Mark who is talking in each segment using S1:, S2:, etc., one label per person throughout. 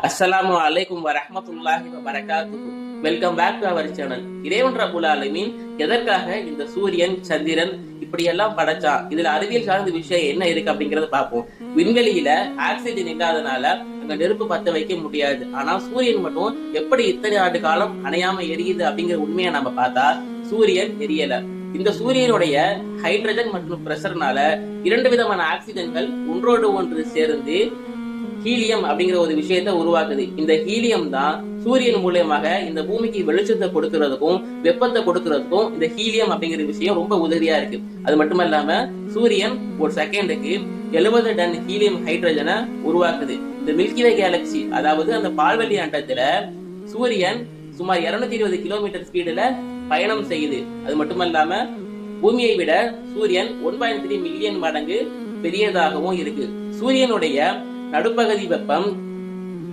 S1: அஸ்ஸலாமு அலைக்கும் வரஹ்மத்துல்லாஹி வபரகாத்துஹு. Welcome back to our channel. இறைவன் ரப்புல் ஆலமீன் எதற்காக இந்த சூரியன் சந்திரன் இப்படி எல்லாம் படைச்சான், இதுல அறிவியல் சார்ந்த விஷயம் என்ன இருக்கு அப்படிங்கறத பார்ப்போம். விண்வெளியில ஆக்சிஜன் இல்லாதனால அங்க நெருப்பு பத்த வைக்க முடியாது. ஆனா சூரியன் மட்டும் எப்படி இத்தனை ஆண்டு காலம் அணையாம எரியுது அப்படிங்கிற உண்மையை நம்ம பார்த்தா சூரியன் எரியல. இந்த சூரியனுடைய ஹைட்ரஜன் மற்றும் பிரஷர்னால இரண்டு விதமான ஆக்சிஜன்கள் ஒன்றோடு ஒன்று சேர்ந்து ஹீலியம் அப்படிங்கிற ஒரு விஷயத்த உருவாக்குது. இந்த ஹீலியம் தான் சூரியன் மூலியமாக இந்த பூமிக்கு வெளிச்சத்தை கொடுக்கறதுக்கும் வெப்பத்தை கொடுக்கறதுக்கும் இந்த ஹீலியம் அப்படிங்கிற விஷயம் ரொம்ப உதவியா இருக்கு. அது மட்டும் இல்லாம சூரியன் ஒரு செகண்டுக்கு 70 டன் ஹீலியம் ஹைட்ரஜனை உருவாக்குது. இந்த மில்கிவே கேலக்சி, அதாவது அந்த பால்வெளி அண்டத்துல சூரியன் சுமார் 220 கிலோமீட்டர் ஸ்பீடுல பயணம் செய்யுது. அது மட்டுமல்லாம பூமியை விட சூரியன் 1.3 மில்லியன் மடங்கு பெரியதாகவும் இருக்கு. சூரியனுடைய நடுப்பகுதி வெப்பம்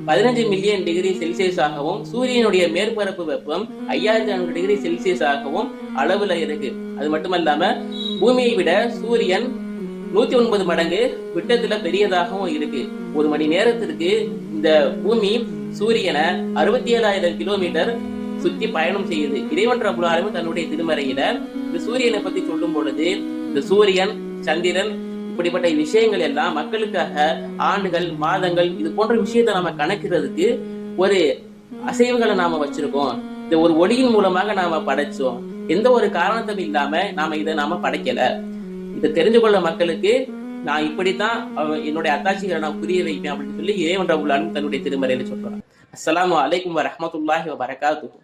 S1: 15 மில்லியன் டிகிரி செல்சியஸ் ஆகவும் சூரியனுடைய மேற்பரப்பு வெப்பம் 5400 டிகிரி செல்சியஸ் ஆகவும் அளவுல இருக்கு. அது மட்டுமல்லாம பூமியை விட சூரியன் 109 மடங்கு விட்டத்துல பெரியதாகவும் இருக்கு. ஒரு மணி நேரத்திற்கு இந்த பூமி சூரியனை 67,000 கிலோமீட்டர் சுத்தி பயணம் செய்யுது. இறைவன் ரப்புல் ஆலமீன் தன்னுடைய திருமறையில இந்த சூரியனை பத்தி சொல்லும் பொழுது இந்த சூரியன் சந்திரன் இப்படிப்பட்ட விஷயங்கள் எல்லாம் மக்களுக்காக ஆண்டுகள் மாதங்கள் இது போன்ற விஷயத்த நாம கணக்கிறதுக்கு ஒரு அசைவுகளை நாம வச்சிருக்கோம். இந்த ஒரு ஒளியின் மூலமாக நாம படைச்சோம். எந்த ஒரு காரணத்தும் இல்லாம நாம படைக்கல. இதை தெரிஞ்சு கொள்ள மக்களுக்கு நான் இப்படித்தான் என்னுடைய அத்தாட்சிகளை நான் புரிய வைப்பேன் அப்படின்னு சொல்லி இறைவன் ரப்புல் ஆலமீன் தன்னுடைய திருமறையில சொல்றான். அஸ்ஸலாமு அலைக்கும் வரஹ்மத்துல்லாஹி வபரகாத்துஹு.